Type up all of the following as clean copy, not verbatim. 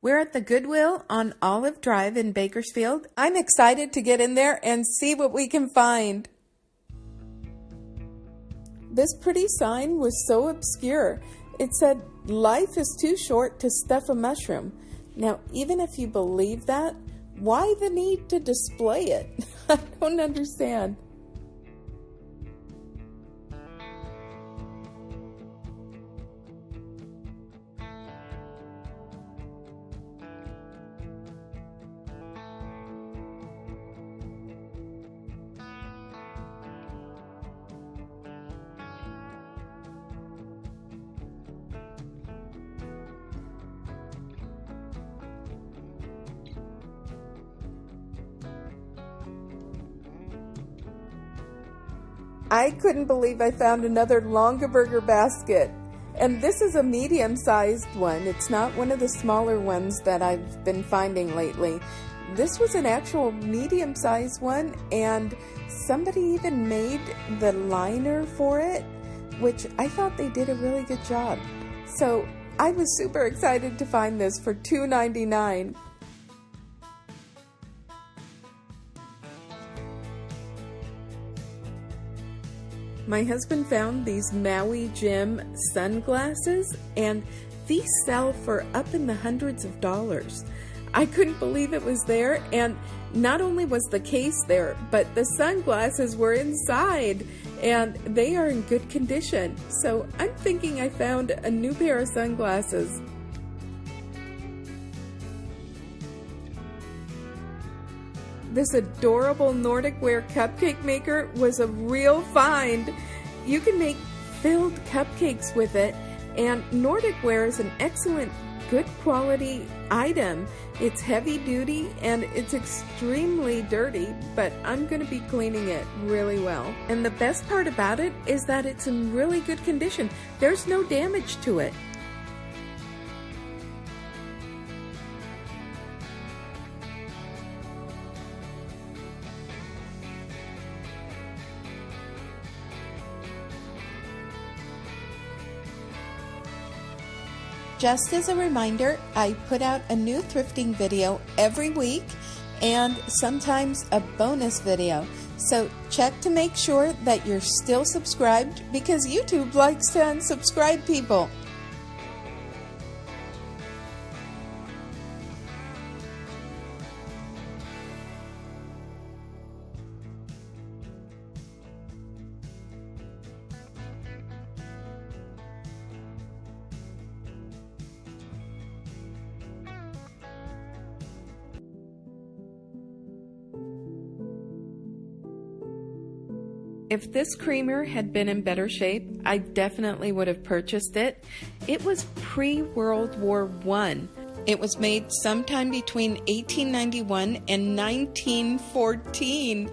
We're at the Goodwill on Olive Drive in Bakersfield. I'm excited to get in there and see what we can find. This pretty sign was so obscure. It said, "Life is too short to stuff a mushroom." Now, even if you believe that, why the need to display it? I don't understand. I couldn't believe I found another Longaberger basket. And this is a medium-sized one. It's not one of the smaller ones that I've been finding lately. This was an actual medium-sized one, and somebody even made the liner for it, which I thought they did a really good job. So I was super excited to find this for $2.99. My husband found these Maui Jim sunglasses, and these sell for up in the hundreds of dollars. I couldn't believe it was there, and not only was the case there, but the sunglasses were inside, and they are in good condition. So I'm thinking I found a new pair of sunglasses. This adorable Nordic ware cupcake maker was a real find. You can make filled cupcakes with it, and Nordic ware is an excellent, good quality item. It's heavy duty and it's extremely dirty, but I'm going to be cleaning it really well. And the best part about it is that it's in really good condition. There's no damage to it. Just as a reminder, I put out a new thrifting video every week and sometimes a bonus video. So check to make sure that you're still subscribed, because YouTube likes to unsubscribe people. If this creamer had been in better shape, I definitely would have purchased it. It was pre-World War I. It was made sometime between 1891 and 1914,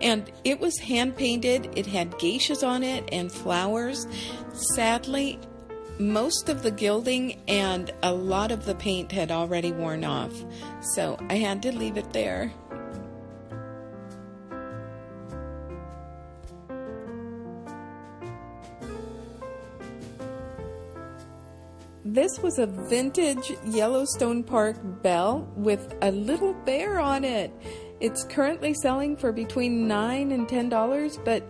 and it was hand-painted. It had geishas on it and flowers. Sadly, most of the gilding and a lot of the paint had already worn off, so I had to leave it there. This was a vintage Yellowstone Park bell with a little bear on it. It's currently selling for between $9 and $10, but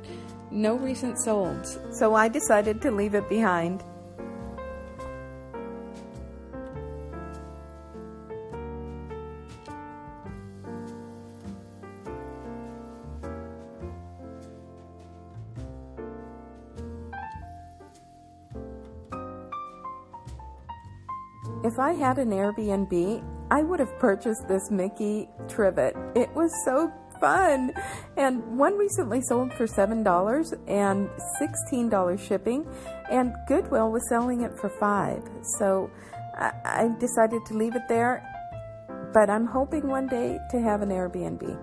no recent solds. So I decided to leave it behind. If I had an Airbnb, I would have purchased this Mickey trivet. It was so fun. And one recently sold for $7 and $16 shipping, and Goodwill was selling it for $5. So I decided to leave it there, but I'm hoping one day to have an Airbnb.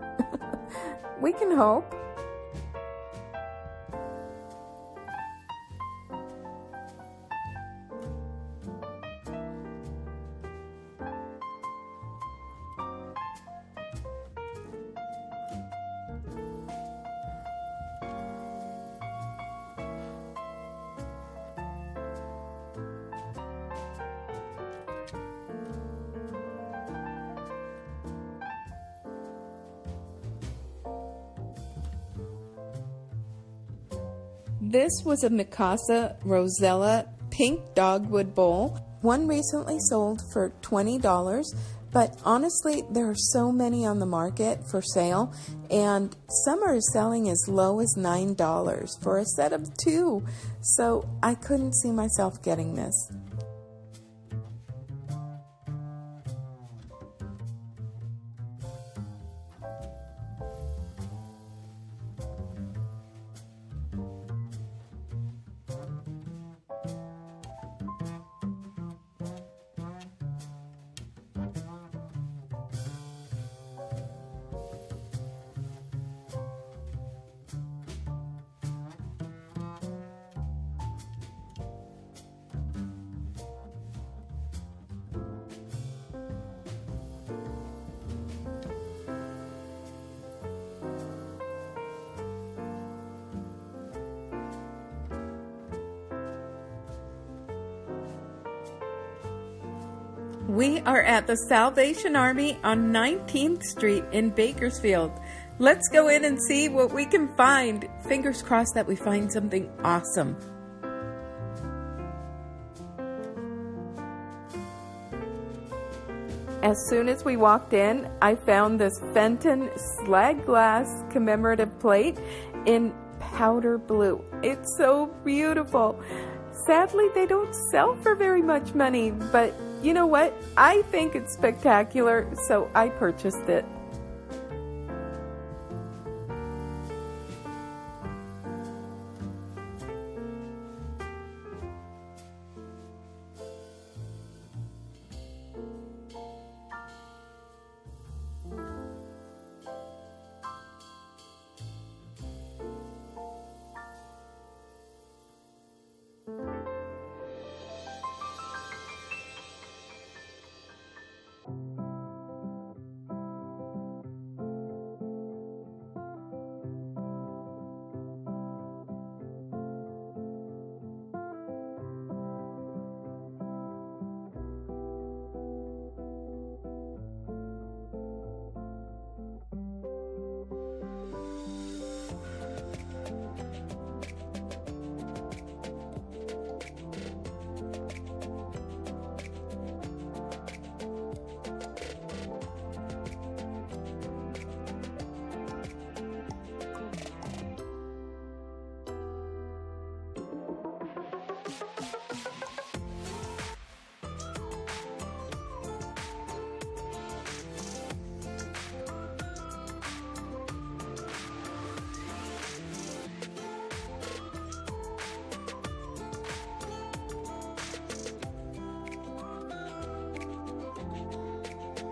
We can hope. This was a Mikasa Rosella pink dogwood bowl. One recently sold for $20, but honestly, there are so many on the market for sale, and some are selling as low as $9 for a set of 2, so I couldn't see myself getting this. We are at the Salvation Army on 19th Street in Bakersfield. Let's go in and see what we can find. Fingers crossed that we find something awesome. As soon as we walked in, I found this Fenton slag glass commemorative plate in powder blue. It's so beautiful. Sadly, they don't sell for very much money, but you know what? I think it's spectacular, so I purchased it.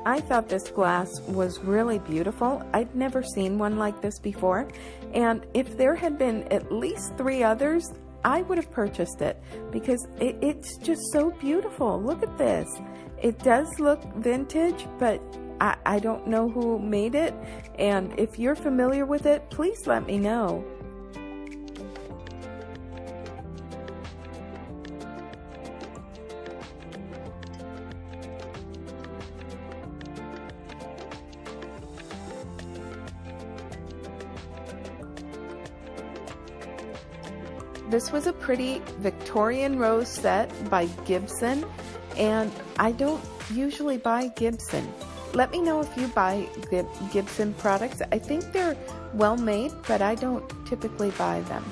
I thought this glass was really beautiful. I'd never seen one like this before, and if there had been at least 3 others, I would have purchased it because it's just so beautiful. Look at this. It does look vintage, but I don't know who made it, and if you're familiar with it, please let me know. This was a pretty Victorian rose set by Gibson, and I don't usually buy Gibson. Let me know if you buy Gibson products. I think they're well made, but I don't typically buy them.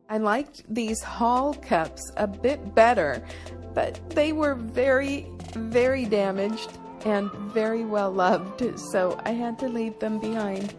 I liked these Hall cups a bit better, but they were very, very damaged and very well loved, so I had to leave them behind.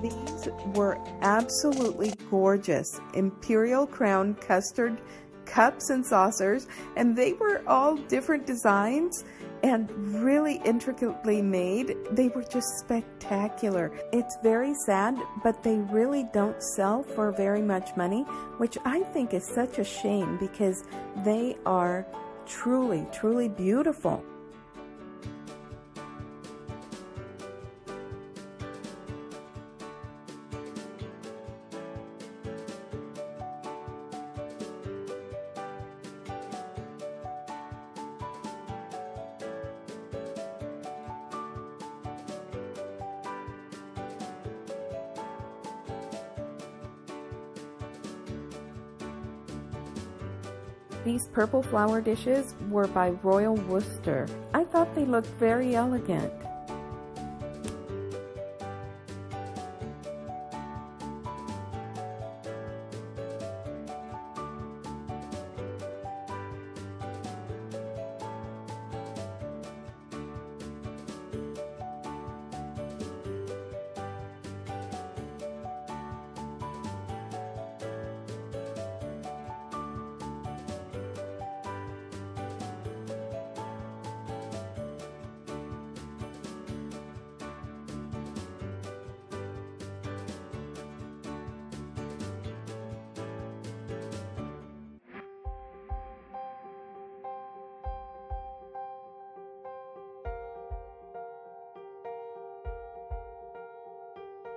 These were absolutely gorgeous. Imperial crown custard cups and saucers, and they were all different designs and really intricately made. They were just spectacular. It's very sad, but they really don't sell for very much money, which I think is such a shame because they are truly, truly beautiful. These purple flower dishes were by Royal Worcester. I thought they looked very elegant.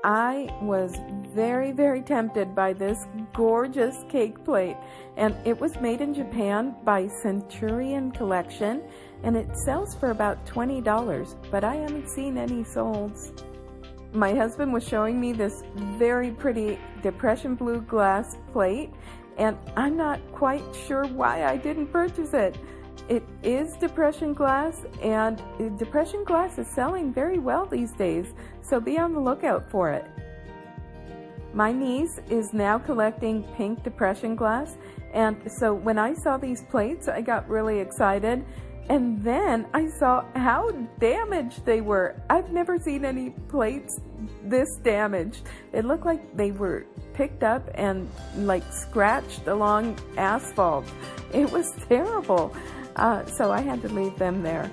I was very, very tempted by this gorgeous cake plate, and it was made in Japan by Centurion Collection, and it sells for about $20, but I haven't seen any solds. My husband was showing me this very pretty depression blue glass plate, and I'm not quite sure why I didn't purchase it. It is depression glass, and depression glass is selling very well these days, so be on the lookout for it. My niece is now collecting pink depression glass, and so when I saw these plates, I got really excited, and then I saw how damaged they were. I've never seen any plates this damaged. It looked like they were picked up and like scratched along asphalt. It was terrible. So I had to leave them there.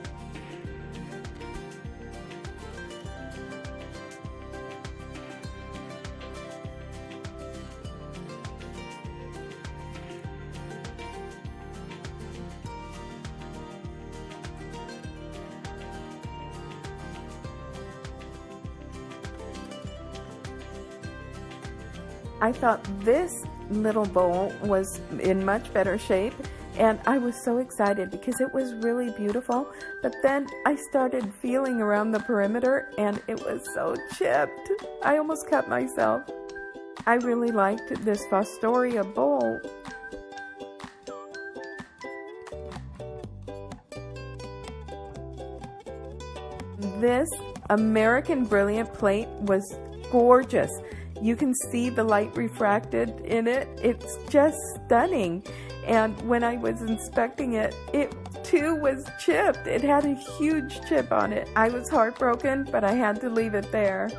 I thought this little bowl was in much better shape, and I was so excited because it was really beautiful, but then I started feeling around the perimeter and it was so chipped. I almost cut myself. I really liked this Fostoria bowl. This American Brilliant plate was gorgeous. You can see the light refracted in it. It's just stunning. And when I was inspecting it, it too was chipped. It had a huge chip on it. I was heartbroken, but I had to leave it there.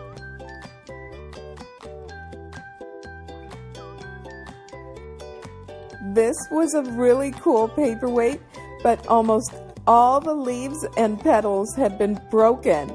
This was a really cool paperweight, but almost all the leaves and petals had been broken.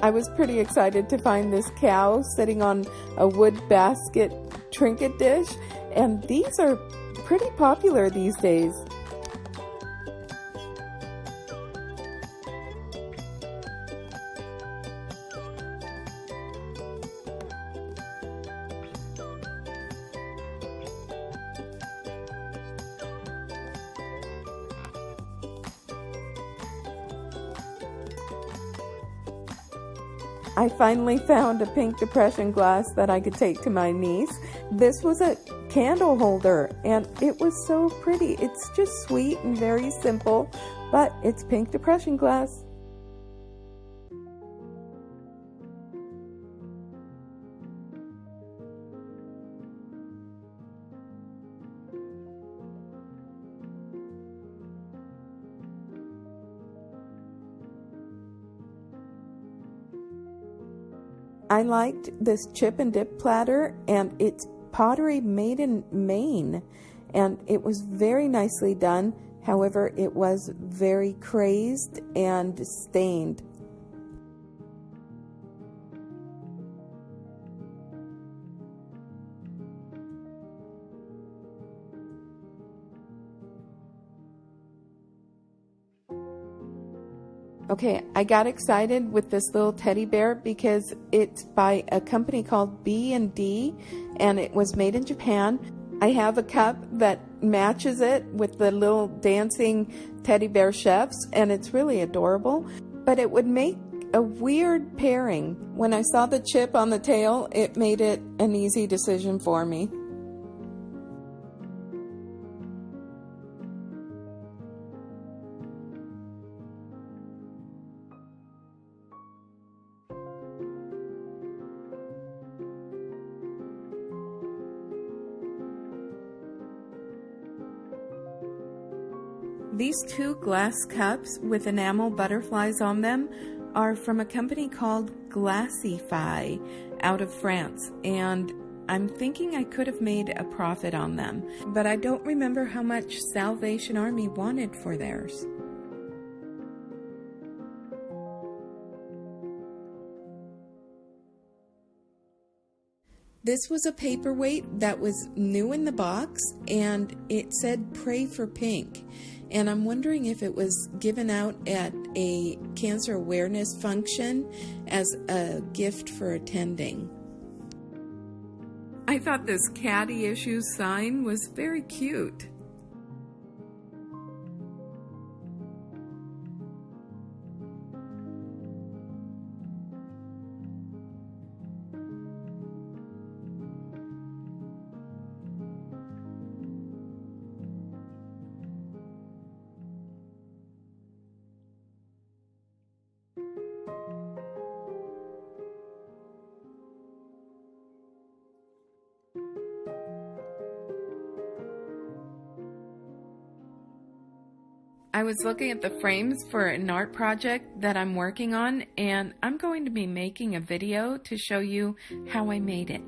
I was pretty excited to find this cow sitting on a wood basket trinket dish, and these are pretty popular these days. I finally found a pink depression glass that I could take to my niece. This was a candle holder and it was so pretty. It's just sweet and very simple, but it's pink depression glass. I liked this chip and dip platter, and it's pottery made in Maine, and it was very nicely done. However, it was very crazed and stained. Okay, I got excited with this little teddy bear because it's by a company called B&D and it was made in Japan. I have a cup that matches it with the little dancing teddy bear chefs and it's really adorable, but it would make a weird pairing. When I saw the chip on the tail, it made it an easy decision for me. These two glass cups with enamel butterflies on them are from a company called Glassify out of France, and I'm thinking I could have made a profit on them, but I don't remember how much Salvation Army wanted for theirs. This was a paperweight that was new in the box, and it said "Pray for Pink." And I'm wondering if it was given out at a cancer awareness function as a gift for attending. I thought this Caddy Issues sign was very cute. I was looking at the frames for an art project that I'm working on, and I'm going to be making a video to show you how I made it.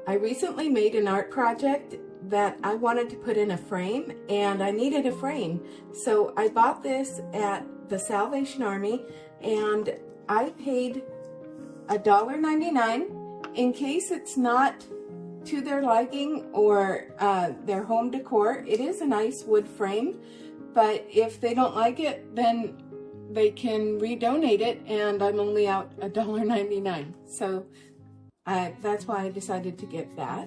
I recently made an art project that I wanted to put in a frame, and I needed a frame. So I bought this at the Salvation Army, and I paid $1.99 in case it's not to their liking or their home decor. It is a nice wood frame, but if they don't like it, then they can redonate it, and I'm only out $1.99. So that's why I decided to get that.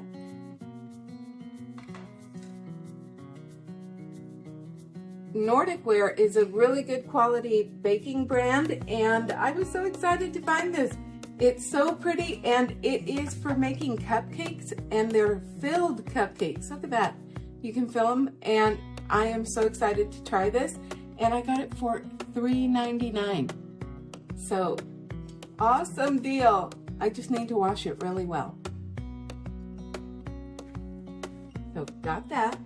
Nordic Ware is a really good quality baking brand, and I was so excited to find this. It's so pretty, and it is for making cupcakes, and they're filled cupcakes. Look at that. You can fill them, and I am so excited to try this, and I got it for $3.99. So, awesome deal. I just need to wash it really well. So, got that.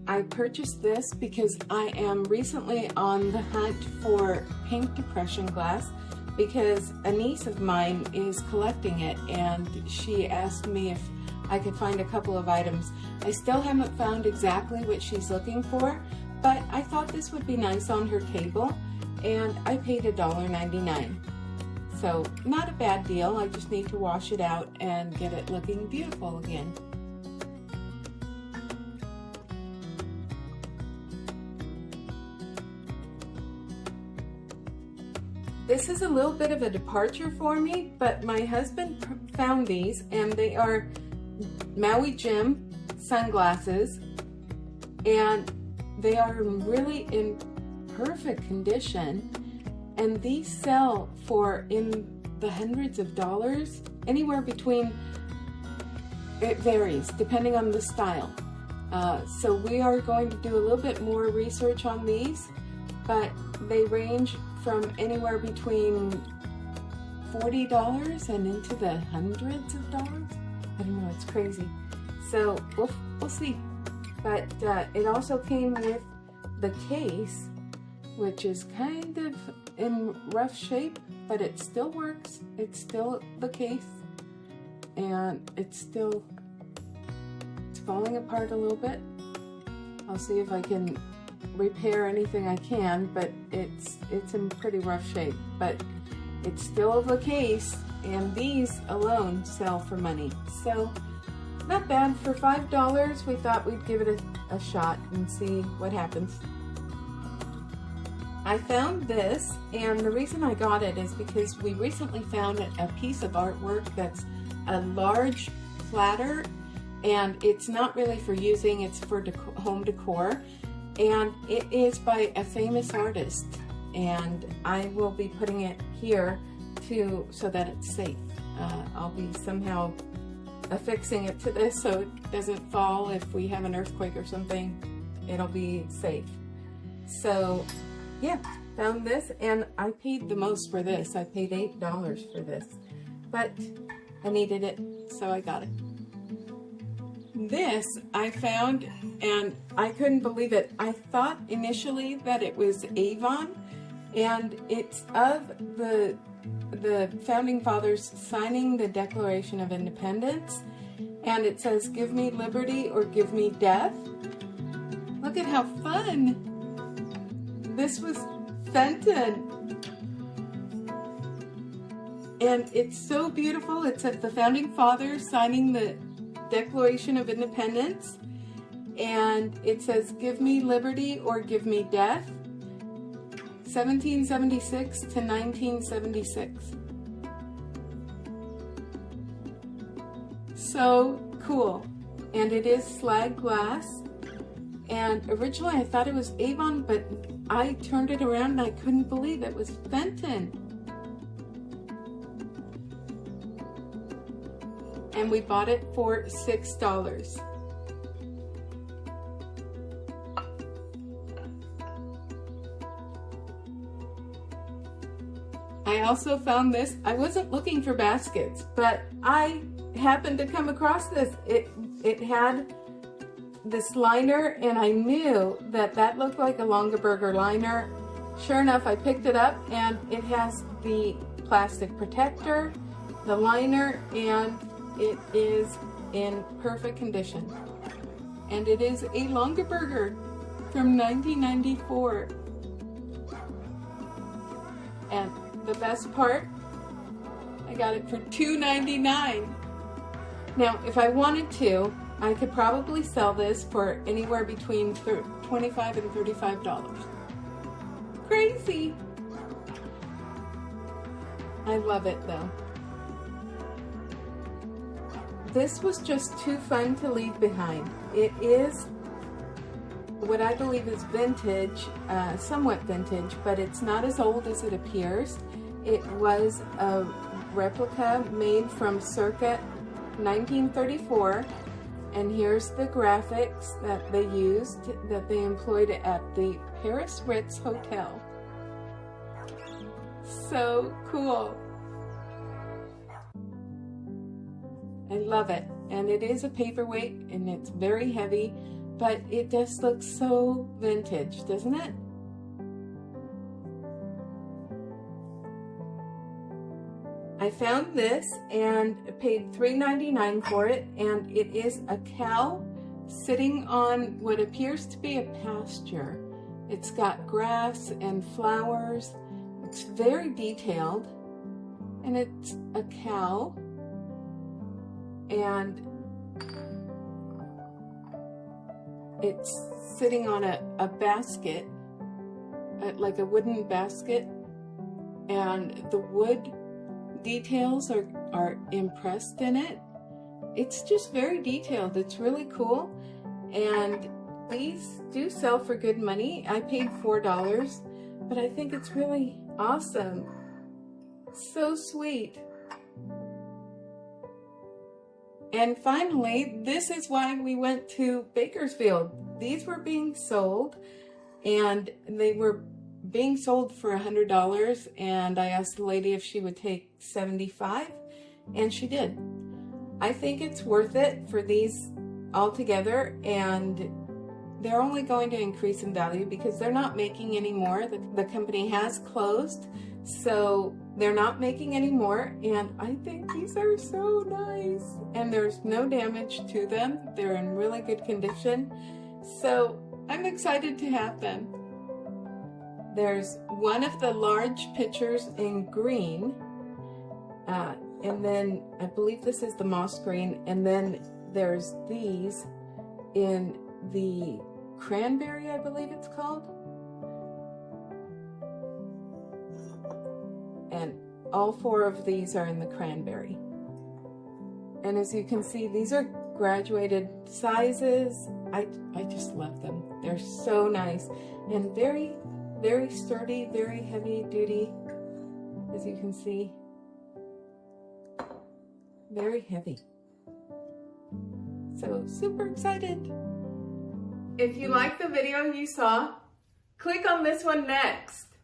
I purchased this because I am recently on the hunt for pink depression glass because a niece of mine is collecting it, and she asked me if I could find a couple of items. I still haven't found exactly what she's looking for, but I thought this would be nice on her table, and I paid $1.99. So not a bad deal. I just need to wash it out and get it looking beautiful again. This is a little bit of a departure for me, but my husband found these, and they are Maui Jim sunglasses, and they are really in perfect condition, and these sell for in the hundreds of dollars, anywhere between, it varies depending on the style. So we are going to do a little bit more research on these, but they range from anywhere between $40 and into the hundreds of dollars. I don't know, it's crazy. So we'll see. But it also came with the case, which is kind of in rough shape, but it still works. It's still the case, and it's falling apart a little bit. I'll see if I can repair anything I can, but it's in pretty rough shape, but it's still the case, and these alone sell for money. So not bad. For $5, we thought we'd give it a shot and see what happens. I found this, and the reason I got it is because we recently found a piece of artwork that's a large platter, and it's not really for using, it's for home decor, and it is by a famous artist, and I will be putting it here so that it's safe. I'll be somehow affixing it to this so it doesn't fall if we have an earthquake or something. It'll be safe. So yeah, found this, and I paid the most for this. I paid $8 for this, but I needed it, so I got it. This I found, and I couldn't believe it. I thought initially that it was Avon, and it's of the Founding Fathers signing the Declaration of Independence, and it says, "Give me liberty or give me death." Look at how fun! This was Fenton, and it's so beautiful. It's of the Founding Fathers signing the Declaration of Independence, and it says, "Give me liberty or give me death," 1776 to 1976. So cool. And it is slag glass, and originally I thought it was Avon, but I turned it around and I couldn't believe it was Fenton. And we bought it for $6. I also found this. I wasn't looking for baskets, but I happened to come across this. It had this liner, and I knew that looked like a Longaberger liner. Sure enough, I picked it up, and it has the plastic protector, the liner, and it is in perfect condition. And it is a Longaberger from 1994. And the best part, I got it for $2.99. Now, if I wanted to, I could probably sell this for anywhere between $25 and $35. Crazy! I love it though. This was just too fun to leave behind. It is what I believe is vintage, somewhat vintage, but it's not as old as it appears. It was a replica made from circa 1934, and here's the graphics that they used, that they employed at the Paris Ritz Hotel. So cool. I love it. And it is a paperweight, and it's very heavy, but it just looks so vintage, doesn't it? I found this and paid $3.99 for it, and it is a cow sitting on what appears to be a pasture. It's got grass and flowers. It's very detailed, and it's a cow, and it's sitting on a basket, like a wooden basket, and the wood details are impressed in it. It's just very detailed. It's really cool, and these do sell for good money. I paid $4, but I think it's really awesome. So sweet. And finally, this is why we went to Bakersfield. These were being sold, and they were being sold for $100, and I asked the lady if she would take $75, and she did. I think it's worth it for these all together, and they're only going to increase in value because they're not making any more. The company has closed, so they're not making any more, and I think these are so nice, and there's no damage to them. They're in really good condition, so I'm excited to have them. There's one of the large pictures in green, and then I believe this is the moss green, and then there's these in the cranberry, I believe it's called. And all four of these are in the cranberry. And as you can see, these are graduated sizes. I just love them. They're so nice and very, very sturdy, very heavy duty, as you can see. Very heavy. So super excited. If you like the video you saw, click on this one next.